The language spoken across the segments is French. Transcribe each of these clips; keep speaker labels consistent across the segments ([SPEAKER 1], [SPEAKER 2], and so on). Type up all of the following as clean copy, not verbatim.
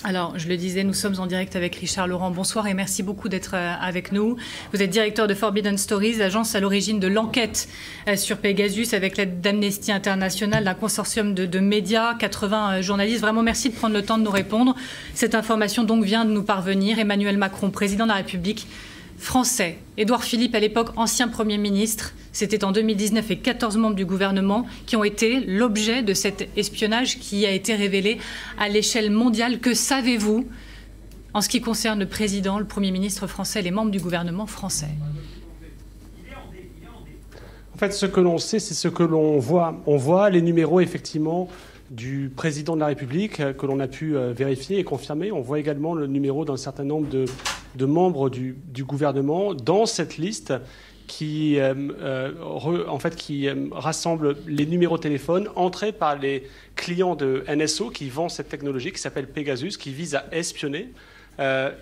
[SPEAKER 1] Alors, je le disais, nous sommes en direct avec Richard Laurent. Bonsoir et merci beaucoup d'être avec nous. Vous êtes directeur de Forbidden Stories, agence à l'origine de l'enquête sur Pegasus avec l'aide d'Amnesty International, d'un consortium de médias, 80 journalistes. Vraiment, merci de prendre le temps de nous répondre. Cette information donc vient de nous parvenir. Emmanuel Macron, président de la République français. Édouard Philippe, à l'époque ancien Premier ministre, c'était en 2019, et 14 membres du gouvernement qui ont été l'objet de cet espionnage qui a été révélé à l'échelle mondiale. Que savez-vous en ce qui concerne le président, le Premier ministre français, les membres du gouvernement français?
[SPEAKER 2] En fait, ce que l'on sait, c'est ce que l'on voit. On voit les numéros, effectivement, du président de la République que l'on a pu vérifier et confirmer. On voit également le numéro d'un certain nombre de membres du gouvernement dans cette liste qui rassemble les numéros de téléphone entrés par les clients de NSO qui vend cette technologie qui s'appelle Pegasus, qui vise à espionner.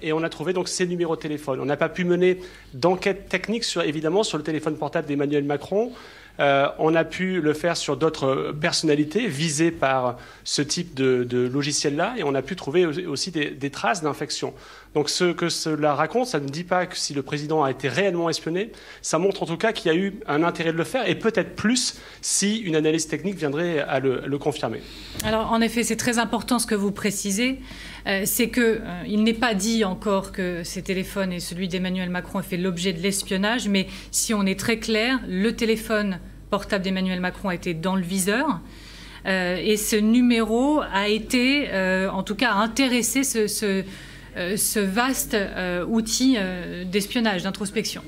[SPEAKER 2] Et on a trouvé donc ces numéros de téléphone. On n'a pas pu mener d'enquête technique évidemment sur le téléphone portable d'Emmanuel Macron. On a pu le faire sur d'autres personnalités visées par ce type de logiciel-là, et on a pu trouver aussi des traces d'infection. Donc ce que cela raconte, ça ne dit pas que si le président a été réellement espionné, ça montre en tout cas qu'il y a eu un intérêt de le faire, et peut-être plus si une analyse technique viendrait à le confirmer.
[SPEAKER 1] Alors en effet, c'est très important ce que vous précisez, c'est qu'il n'est pas dit encore que ces téléphones et celui d'Emmanuel Macron aient fait l'objet de l'espionnage, mais si on est très clair, le téléphone portable d'Emmanuel Macron a été dans le viseur, et ce numéro a été, en tout cas, a intéressé ce vaste outil d'espionnage, d'introspection.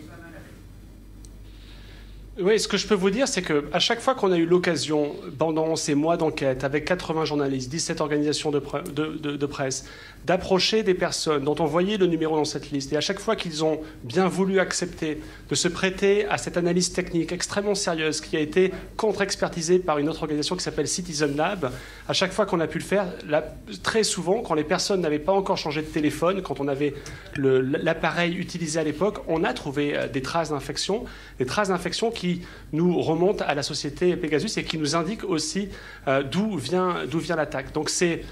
[SPEAKER 2] Oui, ce que je peux vous dire, c'est qu'à chaque fois qu'on a eu l'occasion, pendant ces mois d'enquête, avec 80 journalistes, 17 organisations de presse, d'approcher des personnes dont on voyait le numéro dans cette liste, et à chaque fois qu'ils ont bien voulu accepter de se prêter à cette analyse technique extrêmement sérieuse qui a été contre-expertisée par une autre organisation qui s'appelle Citizen Lab, à chaque fois qu'on a pu le faire, très souvent, quand les personnes n'avaient pas encore changé de téléphone, quand on avait l'appareil utilisé à l'époque, on a trouvé des traces d'infection qui nous remontent à la société Pegasus et qui nous indiquent aussi d'où vient l'attaque. Donc c'est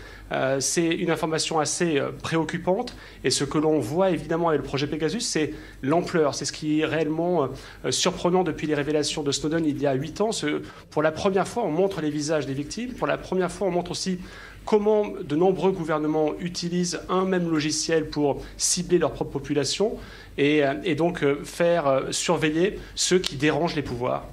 [SPEAKER 2] une information assez préoccupante, et ce que l'on voit évidemment avec le projet Pegasus, c'est l'ampleur. C'est ce qui est réellement surprenant depuis les révélations de Snowden il y a 8 ans. Pour la première fois, on montre les visages des victimes. Pour la première fois, on montre aussi comment de nombreux gouvernements utilisent un même logiciel pour cibler leur propre population et donc faire surveiller ceux qui dérangent les pouvoirs.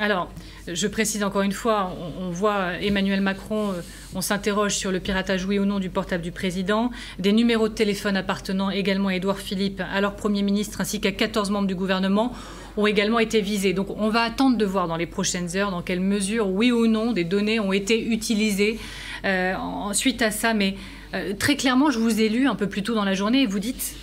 [SPEAKER 1] Alors, je précise encore une fois, on voit Emmanuel Macron, on s'interroge sur le piratage oui ou non du portable du président, des numéros de téléphone appartenant également à Édouard Philippe, alors Premier ministre, ainsi qu'à 14 membres du gouvernement, ont également été visés. Donc on va attendre de voir dans les prochaines heures dans quelle mesure, oui ou non, des données ont été utilisées suite à ça. Mais très clairement, je vous ai lu un peu plus tôt dans la journée et vous dites...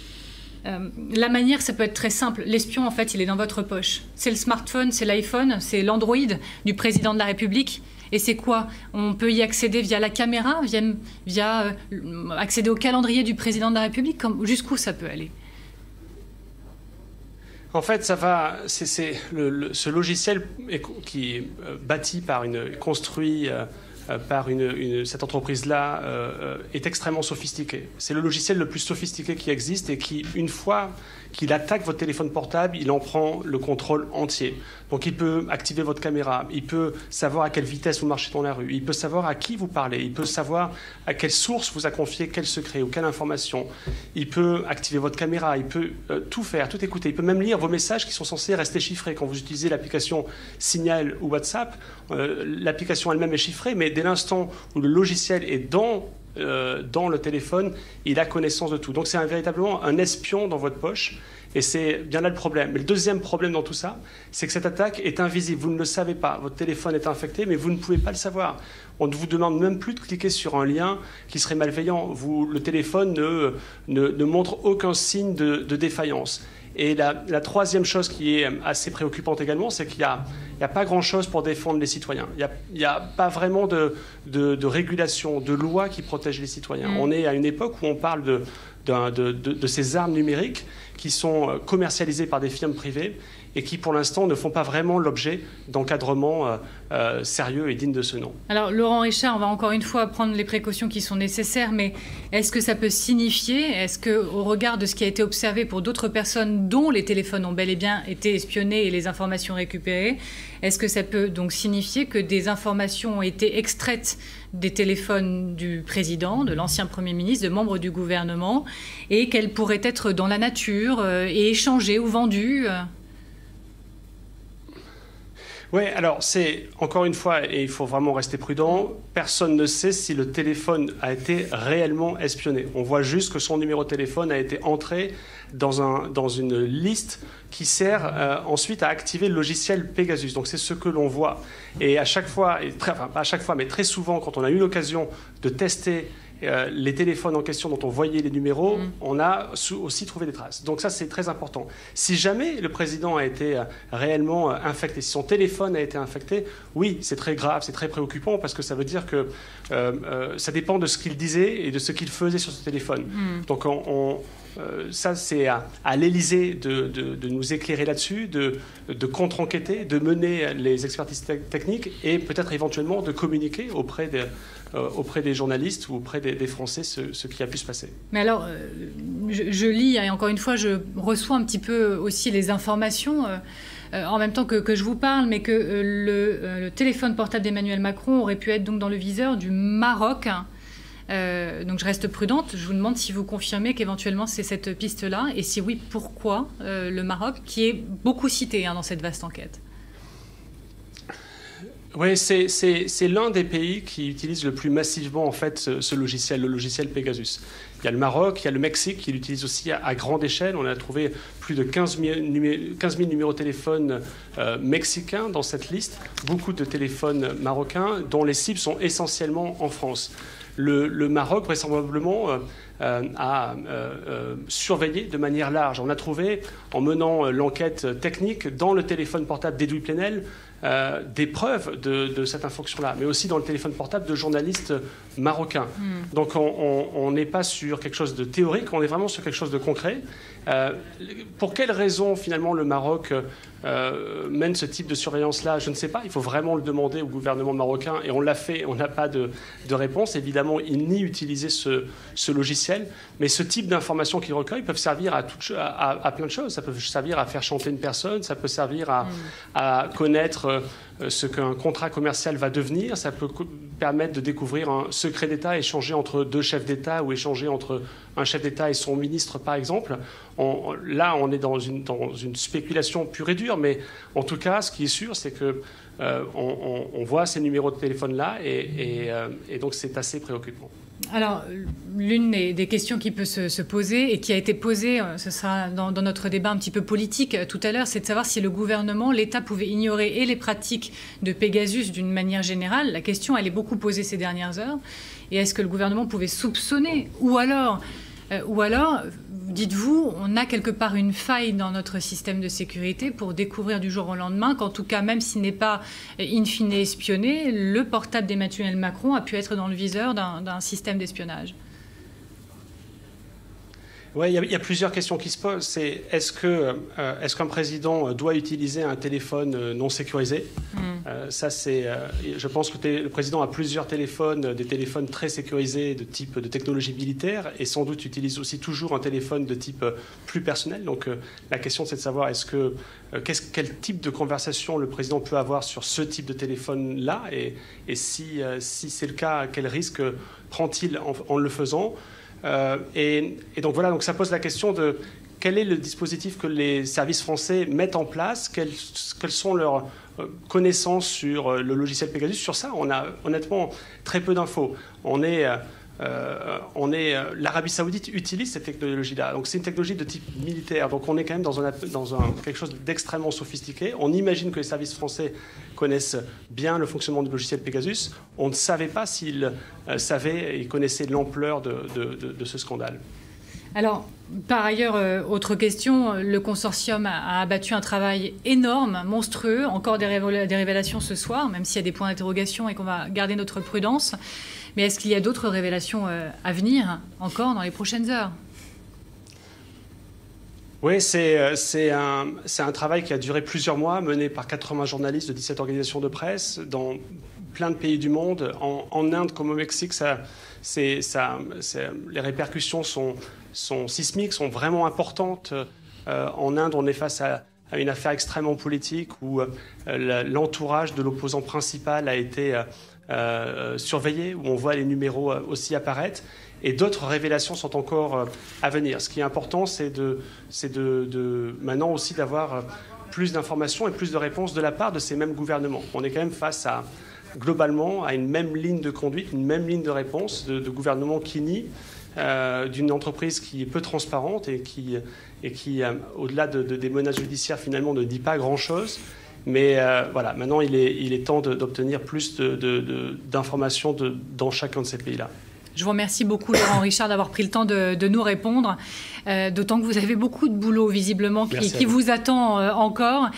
[SPEAKER 1] la manière, ça peut être très simple. L'espion, en fait, il est dans votre poche. C'est le smartphone, c'est l'iPhone, c'est l'Android du président de la République. Et c'est quoi? On peut y accéder via la caméra, via accéder au calendrier du président de la République. Jusqu'où ça peut aller?
[SPEAKER 2] En fait, ça va. Ce logiciel qui est bâti construit par cette entreprise-là est extrêmement sophistiqué. C'est le logiciel le plus sophistiqué qui existe et qui, une fois qu'il attaque votre téléphone portable, il en prend le contrôle entier. Donc il peut activer votre caméra, il peut savoir à quelle vitesse vous marchez dans la rue, il peut savoir à qui vous parlez, il peut savoir à quelle source vous a confié quel secret ou quelle information. Il peut activer votre caméra, il peut tout faire, tout écouter. Il peut même lire vos messages qui sont censés rester chiffrés. Quand vous utilisez l'application Signal ou WhatsApp, l'application elle-même est chiffrée, mais dès l'instant où le logiciel est dans le téléphone, il a connaissance de tout. Donc c'est véritablement un espion dans votre poche, et c'est bien là le problème. Mais le deuxième problème dans tout ça, c'est que cette attaque est invisible. Vous ne le savez pas. Votre téléphone est infecté, mais vous ne pouvez pas le savoir. On ne vous demande même plus de cliquer sur un lien qui serait malveillant. Le téléphone ne montre aucun signe de défaillance. Et la troisième chose qui est assez préoccupante également, c'est qu'il n'y a pas grand-chose pour défendre les citoyens. Il n'y a pas vraiment de régulation, de loi qui protège les citoyens. On est à une époque où on parle de ces armes numériques qui sont commercialisés par des firmes privées et qui, pour l'instant, ne font pas vraiment l'objet d'encadrements sérieux et dignes de ce nom.
[SPEAKER 1] Alors, Laurent Richard, on va encore une fois prendre les précautions qui sont nécessaires, mais est-ce que ça peut signifier, est-ce qu'au regard de ce qui a été observé pour d'autres personnes dont les téléphones ont bel et bien été espionnés et les informations récupérées, est-ce que ça peut donc signifier que des informations ont été extraites des téléphones du président, de l'ancien Premier ministre, de membres du gouvernement, et qu'elles pourraient être dans la nature et échangées ou vendues
[SPEAKER 2] Oui, alors c'est, encore une fois, et il faut vraiment rester prudent, personne ne sait si le téléphone a été réellement espionné. On voit juste que son numéro de téléphone a été entré dans une liste qui sert ensuite à activer le logiciel Pegasus. Donc c'est ce que l'on voit. Et à chaque fois, enfin pas à chaque fois, mais très souvent, quand on a eu l'occasion de tester les téléphones en question dont on voyait les numéros, on a aussi trouvé des traces. Donc ça, c'est très important. Si jamais le président a été réellement infecté, si son téléphone a été infecté, oui, c'est très grave, c'est très préoccupant, parce que ça veut dire que ça dépend de ce qu'il disait et de ce qu'il faisait sur ce téléphone. Donc ça, c'est à l'Élysée de nous éclairer là-dessus, de contre-enquêter, de mener les expertises techniques et peut-être éventuellement de communiquer auprès des journalistes ou auprès des Français ce qui a pu se passer.
[SPEAKER 1] Mais alors, je lis, et encore une fois, je reçois un petit peu aussi les informations en même temps que je vous parle, mais que le téléphone portable d'Emmanuel Macron aurait pu être donc dans le viseur du Maroc. Donc je reste prudente. Je vous demande si vous confirmez qu'éventuellement c'est cette piste-là, et si oui, pourquoi le Maroc, qui est beaucoup cité dans cette vaste enquête.
[SPEAKER 2] Oui, c'est l'un des pays qui utilise le plus massivement en fait ce logiciel, le logiciel Pegasus. Il y a le Maroc, il y a le Mexique qui l'utilise aussi à grande échelle. On a trouvé plus de 15 000 numéros de téléphone mexicains dans cette liste, beaucoup de téléphones marocains dont les cibles sont essentiellement en France. Le Maroc, vraisemblablement, a surveillé de manière large. On a trouvé, en menant l'enquête technique dans le téléphone portable d'Edoui Plenel, des preuves de cette infraction-là, mais aussi dans le téléphone portable de journalistes marocains. Donc on n'est pas sur quelque chose de théorique, on est vraiment sur quelque chose de concret. Pour quelles raisons, finalement, le Maroc mène ce type de surveillance-là, je ne sais pas. Il faut vraiment le demander au gouvernement marocain, et on l'a fait, on n'a pas de réponse. Évidemment, ils nient utiliser ce logiciel, mais ce type d'informations qu'ils recueillent peuvent servir à plein de choses. Ça peut servir à faire chanter une personne, ça peut servir à connaître ce qu'un contrat commercial va devenir, ça peut permettre de découvrir un secret d'État échangé entre deux chefs d'État ou échangé entre un chef d'État et son ministre, par exemple. Là, on est dans une spéculation pure et dure, mais en tout cas, ce qui est sûr, c'est que on voit ces numéros de téléphone-là, et donc c'est assez préoccupant.
[SPEAKER 1] Alors, l'une des questions qui peut se poser, et qui a été posée, ce sera dans notre débat un petit peu politique tout à l'heure, c'est de savoir si le gouvernement, l'État pouvait ignorer et les pratiques de Pegasus d'une manière générale. La question, elle est beaucoup posée ces dernières heures. Et est-ce que le gouvernement pouvait soupçonner, ou alors, dites-vous, on a quelque part une faille dans notre système de sécurité pour découvrir du jour au lendemain qu'en tout cas, même s'il n'est pas in fine espionné, le portable d'Emmanuel Macron a pu être dans le viseur d'un système d'espionnage.
[SPEAKER 2] Oui, il y a plusieurs questions qui se posent. C'est est-ce qu'un président doit utiliser un téléphone non sécurisé? Ça, je pense que le président a plusieurs téléphones, des téléphones très sécurisés de type de technologie militaire, et sans doute utilise aussi toujours un téléphone de type plus personnel. Donc la question, c'est de savoir quel type de conversation le président peut avoir sur ce type de téléphone-là, et si c'est le cas, quel risque prend-il en le faisant? Et donc voilà, donc ça pose la question de quel est le dispositif que les services français mettent en place, quelles sont leurs connaissances sur le logiciel Pegasus. Sur ça, on a honnêtement très peu d'infos. L'Arabie Saoudite utilise cette technologie-là. Donc c'est une technologie de type militaire. Donc on est quand même dans quelque chose d'extrêmement sophistiqué. On imagine que les services français connaissent bien le fonctionnement du logiciel Pegasus. On ne savait pas s'ils savaient et connaissaient l'ampleur de ce scandale.
[SPEAKER 1] Alors, par ailleurs, autre question, le consortium a abattu un travail énorme, monstrueux, encore des révélations ce soir, même s'il y a des points d'interrogation et qu'on va garder notre prudence. Mais est-ce qu'il y a d'autres révélations à venir encore dans les prochaines heures ?
[SPEAKER 2] Oui, c'est un travail qui a duré plusieurs mois, mené par 80 journalistes de 17 organisations de presse dans plein de pays du monde. En Inde comme au Mexique, les répercussions sont sismiques, sont vraiment importantes. En Inde, on est face à une affaire extrêmement politique où l'entourage de l'opposant principal a été surveillé, où on voit les numéros aussi apparaître. Et d'autres révélations sont encore à venir. Ce qui est important, c'est maintenant aussi d'avoir plus d'informations et plus de réponses de la part de ces mêmes gouvernements. On est quand même face globalement à une même ligne de conduite, une même ligne de réponse de gouvernements qui nient, d'une entreprise qui est peu transparente et qui au-delà des menaces judiciaires, finalement, ne dit pas grand-chose. Mais voilà, maintenant, il est temps d'obtenir plus d'informations dans chacun de ces pays-là.
[SPEAKER 1] Je vous remercie beaucoup, Laurent Richard, d'avoir pris le temps de nous répondre, d'autant que vous avez beaucoup de boulot, visiblement, qui vous attend encore.